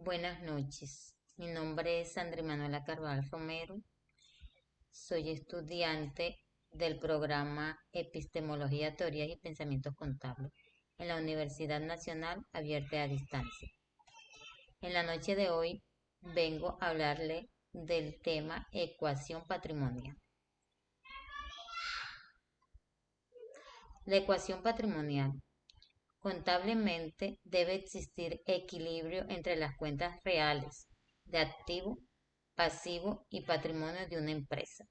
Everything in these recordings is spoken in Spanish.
Buenas noches. Mi nombre es Sandra Manuela Carvajal Romero. Soy estudiante del programa Epistemología, Teorías y Pensamientos Contables en la Universidad Nacional Abierta a Distancia. En la noche de hoy vengo a hablarle del tema ecuación patrimonial. La ecuación patrimonial. Contablemente debe existir equilibrio entre las cuentas reales de activo, pasivo y patrimonio de una empresa.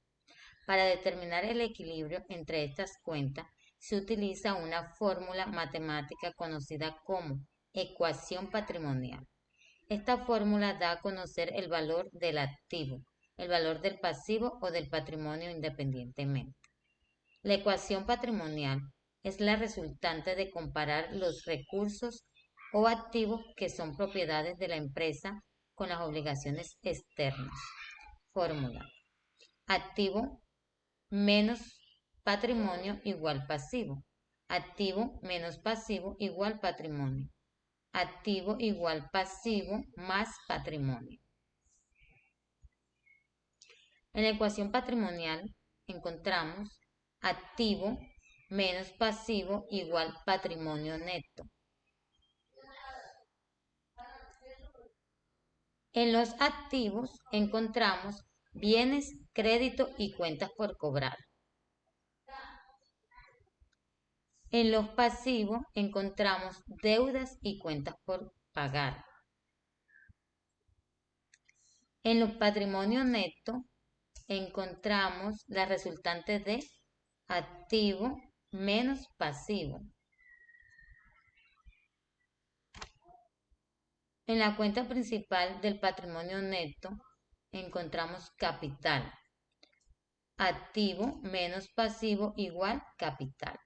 Para determinar el equilibrio entre estas cuentas se utiliza una fórmula matemática conocida como ecuación patrimonial. Esta fórmula da a conocer el valor del activo, el valor del pasivo o del patrimonio independientemente. La ecuación patrimonial es la resultante de comparar los recursos o activos que son propiedades de la empresa con las obligaciones externas. Fórmula. Activo menos patrimonio igual pasivo. Activo menos pasivo igual patrimonio. Activo igual pasivo más patrimonio. En la ecuación patrimonial encontramos activo menos pasivo igual patrimonio neto. En los activos encontramos bienes, crédito y cuentas por cobrar. En los pasivos encontramos deudas y cuentas por pagar. En los patrimonio neto encontramos la resultante de activo menos pasivo. En la cuenta principal del patrimonio neto encontramos capital. Activo menos pasivo igual capital.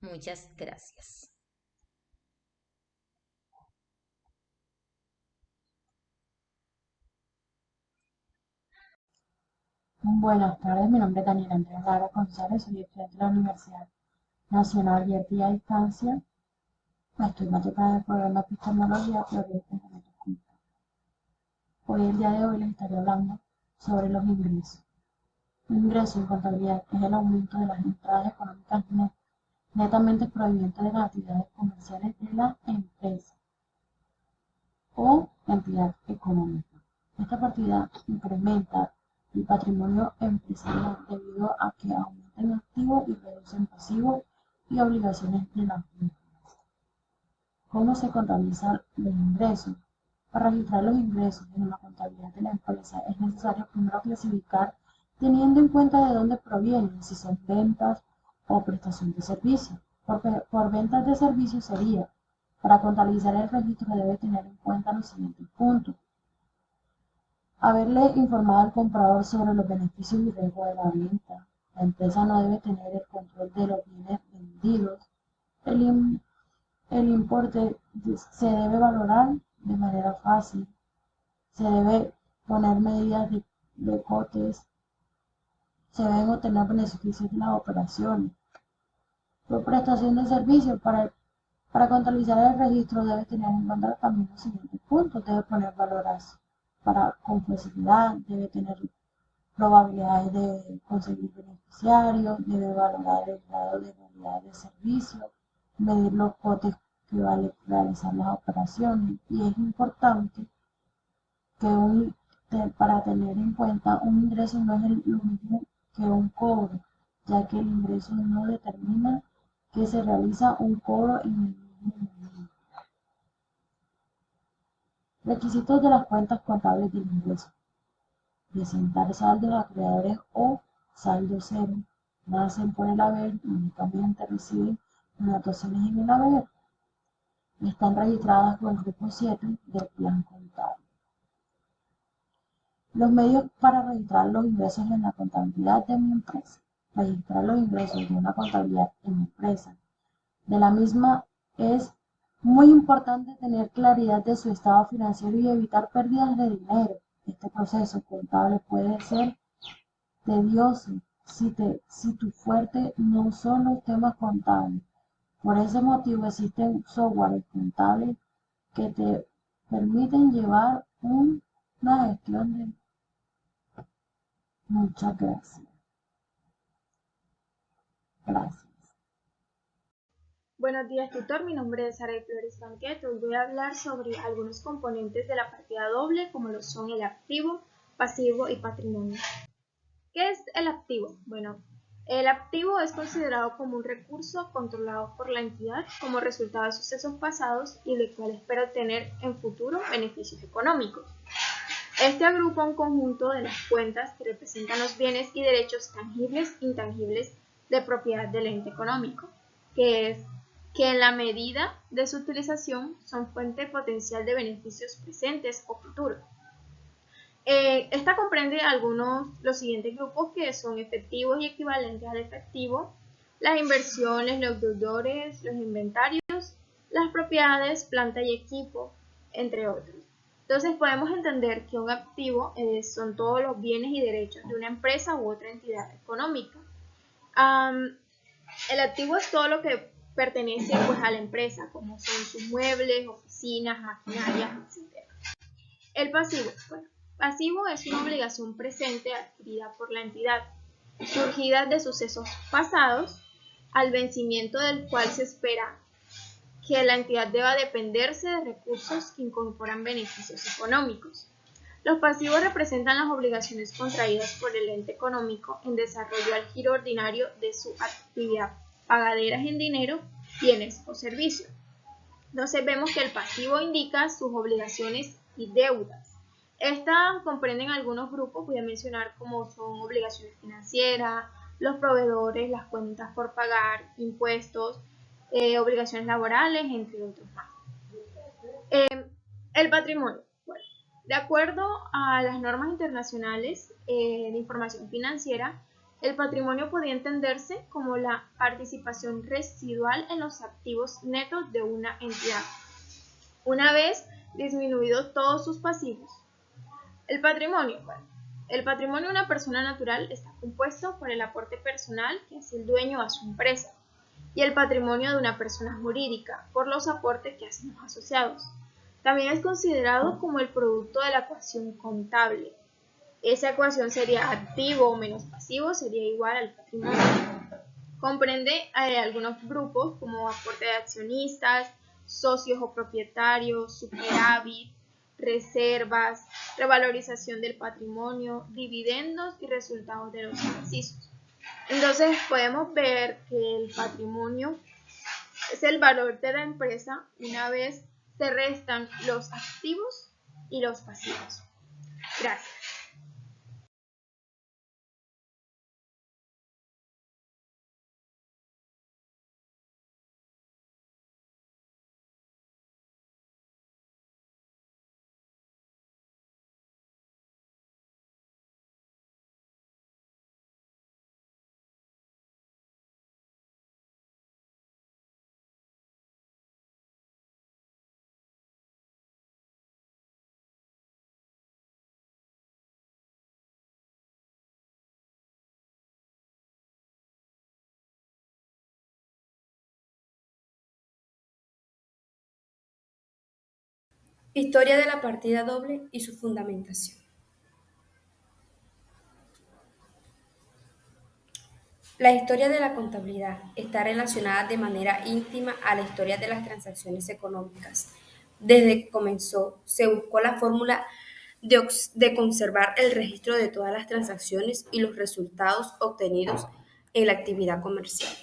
Muchas gracias. Buenas tardes, mi nombre es Daniela Andrea Lara González, soy estudiante de la Universidad Nacional Abierta y a Distancia. Estoy matriculada en el programa Epistemología, Teoría y Pensamientos Contables. Hoy, el día de hoy, les estaré hablando sobre los ingresos. Un ingreso en contabilidad es el aumento de las entradas económicas netamente provenientes de las actividades comerciales de la empresa o entidad económica. Esta partida incrementa el patrimonio empresarial debido a que aumentan activos y reducen pasivos y obligaciones de las mismas. ¿Cómo se contabilizan los ingresos? Para registrar los ingresos en la contabilidad de la empresa es necesario primero clasificar teniendo en cuenta de dónde provienen, si son ventas o prestación de servicios. Por ventas de servicios sería, para contabilizar el registro debe tener en cuenta los siguientes puntos. Haberle informado al comprador sobre los beneficios y riesgos de la venta. La empresa no debe tener el control de los bienes vendidos. El importe se debe valorar de manera fácil. Se debe poner medidas de cotes. Se deben obtener beneficios de las operaciones. Por prestación de servicios, para contabilizar el registro debe tener en cuenta también los siguientes puntos. Debe poner valoración para complejidad, debe tener probabilidades de conseguir beneficiarios, debe valorar el grado de calidad de servicio, medir los cotes que vale realizar las operaciones. Y es importante que para tener en cuenta un ingreso no es lo mismo que un cobro, ya que el ingreso no determina que se realiza un cobro en el mismo momento. Requisitos de las cuentas contables del ingreso. Presentar saldos acreedores o saldo cero. Nacen por el haber y únicamente reciben anotaciones en el haber. Están registradas con el grupo 7 del plan contable. Los medios para registrar los ingresos en la contabilidad de mi empresa. Registrar los ingresos de una contabilidad en mi empresa. De la misma es muy importante tener claridad de su estado financiero y evitar pérdidas de dinero. Este proceso contable puede ser tedioso si tu fuerte no son los temas contables. Por ese motivo existen softwares contables que te permiten llevar una gestión de muchas gracias. Gracias. Buenos días, tutor. Mi nombre es Sara Flores Banquet. Hoy voy a hablar sobre algunos componentes de la partida doble, como lo son el activo, pasivo y patrimonio. ¿Qué es el activo? Bueno, el activo es considerado como un recurso controlado por la entidad como resultado de sucesos pasados y del cual espera obtener en futuro beneficios económicos. Este agrupa un conjunto de las cuentas que representan los bienes y derechos tangibles e intangibles de propiedad del ente económico, que en la medida de su utilización son fuente potencial de beneficios presentes o futuros. Esta comprende los siguientes grupos que son efectivos y equivalentes al efectivo, las inversiones, los deudores, los inventarios, las propiedades, planta y equipo, entre otros. Entonces podemos entender que un activo son todos los bienes y derechos de una empresa u otra entidad económica. El activo es todo lo que pertenece pues, a la empresa, como son sus muebles, oficinas, maquinarias, etc. El pasivo. Bueno, pasivo es una obligación presente adquirida por la entidad, surgida de sucesos pasados, al vencimiento del cual se espera que la entidad deba dependerse de recursos que incorporan beneficios económicos. Los pasivos representan las obligaciones contraídas por el ente económico en desarrollo al giro ordinario de su actividad, pagaderas en dinero, bienes o servicios. Entonces vemos que el pasivo indica sus obligaciones y deudas. Estas comprenden algunos grupos, voy a mencionar como son obligaciones financieras, los proveedores, las cuentas por pagar, impuestos, obligaciones laborales, entre otros más. El patrimonio. Bueno, de acuerdo a las normas internacionales de información financiera, el patrimonio podía entenderse como la participación residual en los activos netos de una entidad, una vez disminuidos todos sus pasivos. El patrimonio. Bueno, el patrimonio de una persona natural está compuesto por el aporte personal que hace el dueño a su empresa y el patrimonio de una persona jurídica por los aportes que hacen los asociados. También es considerado como el producto de la ecuación contable. Esa ecuación sería activo menos pasivo sería igual al patrimonio. Comprende algunos grupos como aporte de accionistas, socios o propietarios, superávit, reservas, revalorización del patrimonio, dividendos y resultados de los ejercicios. Entonces podemos ver que el patrimonio es el valor de la empresa una vez se restan los activos y los pasivos. Gracias. Historia de la partida doble y su fundamentación. La historia de la contabilidad está relacionada de manera íntima a la historia de las transacciones económicas. Desde que comenzó, se buscó la fórmula de conservar el registro de todas las transacciones y los resultados obtenidos en la actividad comercial.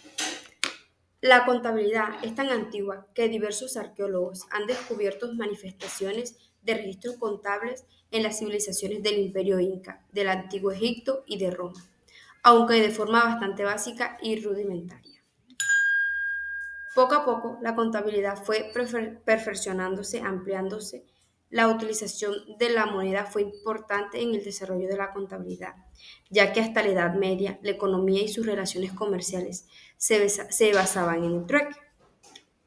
La contabilidad es tan antigua que diversos arqueólogos han descubierto manifestaciones de registros contables en las civilizaciones del Imperio Inca, del Antiguo Egipto y de Roma, aunque de forma bastante básica y rudimentaria. Poco a poco, la contabilidad fue perfeccionándose, ampliándose. La utilización de la moneda fue importante en el desarrollo de la contabilidad, ya que hasta la Edad Media la economía y sus relaciones comerciales se basaban en el trueque.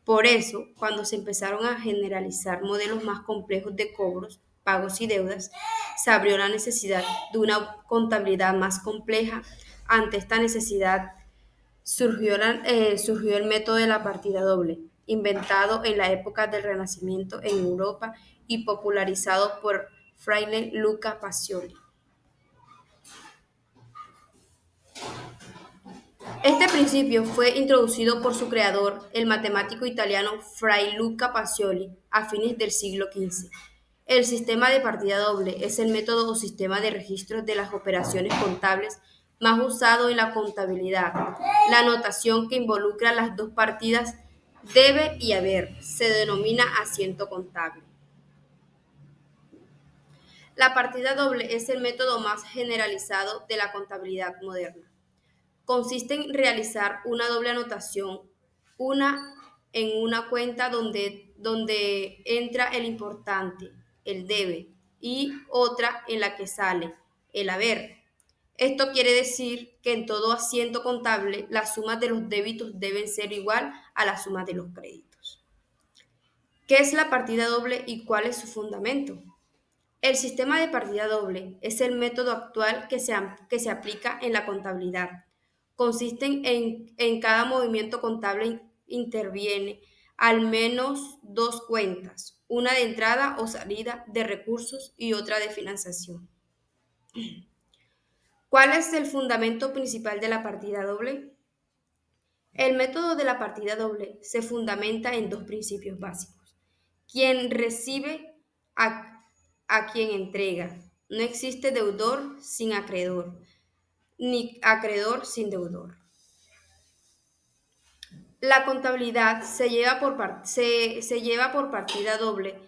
Por eso, cuando se empezaron a generalizar modelos más complejos de cobros, pagos y deudas, se abrió la necesidad de una contabilidad más compleja. Ante esta necesidad surgió el método de la partida doble, inventado en la época del Renacimiento en Europa y popularizado por Fraile Luca Pacioli. Este principio fue introducido por su creador, el matemático italiano Fray Luca Pacioli, a fines del siglo XV. El sistema de partida doble es el método o sistema de registro de las operaciones contables más usado en la contabilidad. La notación que involucra las dos partidas, debe y haber, se denomina asiento contable. La partida doble es el método más generalizado de la contabilidad moderna. Consiste en realizar una doble anotación, una en una cuenta donde entra el importante, el debe, y otra en la que sale, el haber. Esto quiere decir que en todo asiento contable la suma de los débitos deben ser igual a la suma de los créditos. ¿Qué es la partida doble y cuál es su fundamento? El sistema de partida doble es el método actual que se aplica en la contabilidad. Consiste en cada movimiento contable interviene al menos dos cuentas, una de entrada o salida de recursos y otra de financiación. ¿Cuál es el fundamento principal de la partida doble? El método de la partida doble se fundamenta en dos principios básicos. Quien recibe a quien entrega. No existe deudor sin acreedor, ni acreedor sin deudor. La contabilidad se lleva por partida doble,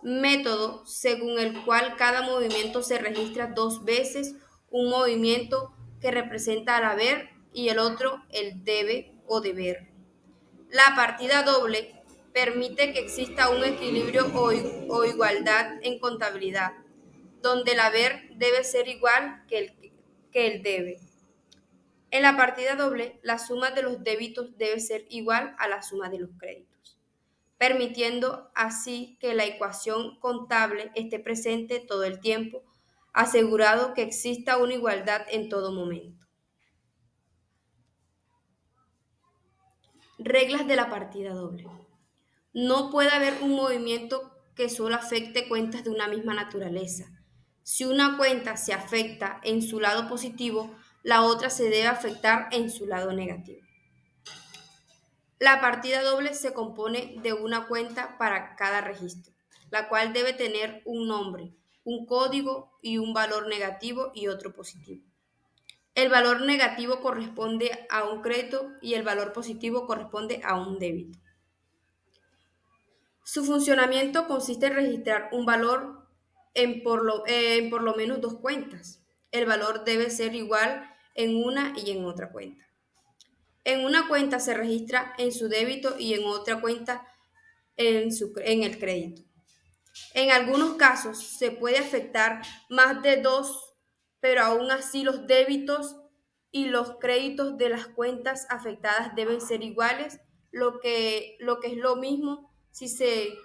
método según el cual cada movimiento se registra dos veces, un movimiento que representa el haber y el otro el debe o deber. La partida doble permite que exista un equilibrio o igualdad en contabilidad, donde el haber debe ser igual que el debe. En la partida doble, la suma de los débitos debe ser igual a la suma de los créditos, permitiendo así que la ecuación contable esté presente todo el tiempo, asegurado que exista una igualdad en todo momento. Reglas de la partida doble. No puede haber un movimiento que solo afecte cuentas de una misma naturaleza. Si una cuenta se afecta en su lado positivo, la otra se debe afectar en su lado negativo. La partida doble se compone de una cuenta para cada registro, la cual debe tener un nombre, un código y un valor negativo y otro positivo. El valor negativo corresponde a un crédito y el valor positivo corresponde a un débito. Su funcionamiento consiste en registrar un valor en por lo menos dos cuentas. El valor debe ser igual en una y en otra cuenta. En una cuenta se registra en su débito y en otra cuenta en el crédito. En algunos casos se puede afectar más de dos, pero aún así los débitos y los créditos de las cuentas afectadas deben ser iguales, lo que es lo mismo si se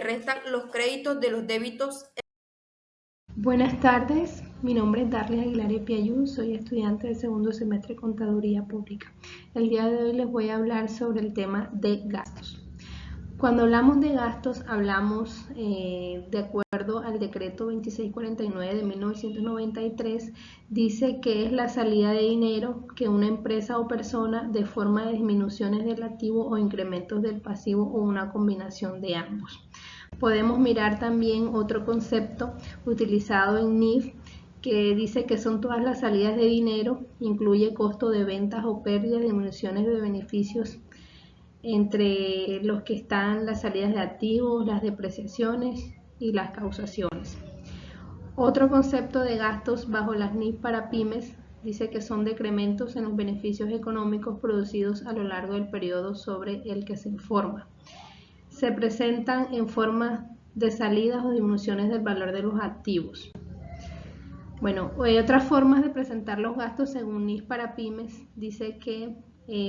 restan los créditos de los débitos. Buenas tardes, mi nombre es Darles Aguilar Epiayú, soy estudiante del segundo semestre de Contaduría Pública. El día de hoy les voy a hablar sobre el tema de gastos. Cuando hablamos de gastos, hablamos de acuerdo al decreto 2649 de 1993, dice que es la salida de dinero que una empresa o persona de forma de disminuciones del activo o incrementos del pasivo o una combinación de ambos. Podemos mirar también otro concepto utilizado en NIF que dice que son todas las salidas de dinero, incluye costo de ventas o pérdidas, disminuciones de beneficios entre los que están las salidas de activos, las depreciaciones y las causaciones. Otro concepto de gastos bajo las NIF para pymes dice que son decrementos en los beneficios económicos producidos a lo largo del periodo sobre el que se informa. Se presentan en forma de salidas o disminuciones del valor de los activos. Bueno, hay otras formas de presentar los gastos según NIF para pymes. Dice que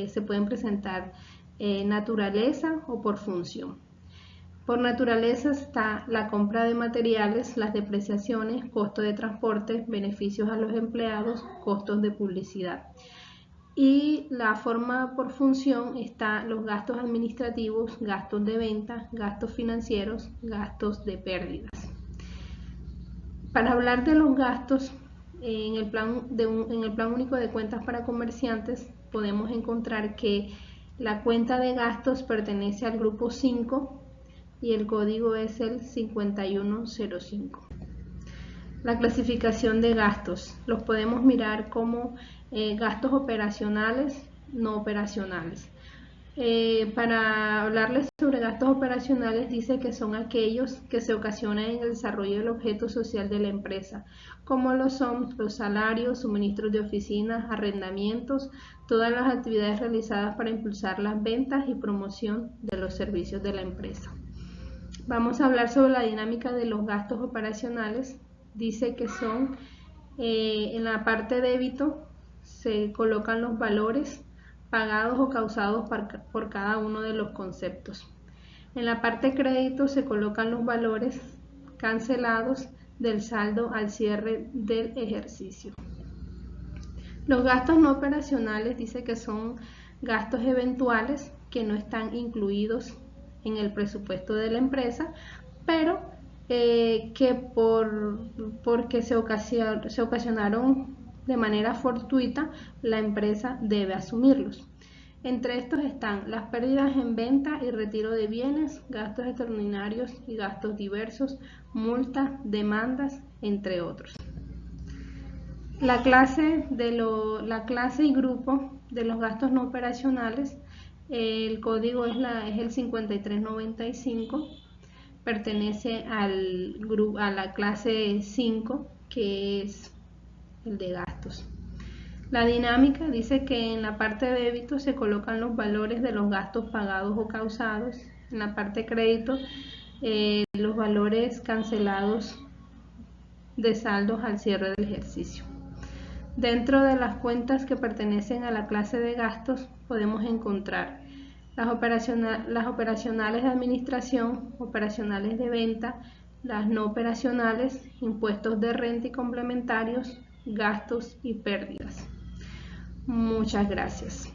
se pueden presentar naturaleza o por función. Por naturaleza está la compra de materiales, las depreciaciones, costo de transporte, beneficios a los empleados, costos de publicidad. Y la forma por función está los gastos administrativos, gastos de venta, gastos financieros, gastos de pérdidas. Para hablar de los gastos, en el plan único de cuentas para comerciantes podemos encontrar que la cuenta de gastos pertenece al grupo 5 y el código es el 5105. La clasificación de gastos los podemos mirar como gastos operacionales, no operacionales. Para hablarles sobre gastos operacionales, dice que son aquellos que se ocasionan en el desarrollo del objeto social de la empresa, como lo son los salarios, suministros de oficinas, arrendamientos, todas las actividades realizadas para impulsar las ventas y promoción de los servicios de la empresa. Vamos a hablar sobre la dinámica de los gastos operacionales. Dice que son, en la parte débito se colocan los valores pagados o causados por cada uno de los conceptos. En la parte crédito se colocan los valores cancelados del saldo al cierre del ejercicio. Los gastos no operacionales dice que son gastos eventuales que no están incluidos en el presupuesto de la empresa, pero que porque se ocasionaron de manera fortuita, la empresa debe asumirlos. Entre estos están las pérdidas en venta y retiro de bienes, gastos extraordinarios y gastos diversos, multas, demandas, entre otros. La clase y grupo de los gastos no operacionales, el código es el 5395, pertenece a la clase 5, que es el de gastos. La dinámica dice que en la parte de débito se colocan los valores de los gastos pagados o causados, en la parte de crédito los valores cancelados de saldos al cierre del ejercicio. Dentro de las cuentas que pertenecen a la clase de gastos podemos encontrar las operacionales de administración, operacionales de venta, las no operacionales, impuestos de renta y complementarios, gastos y pérdidas. Muchas gracias.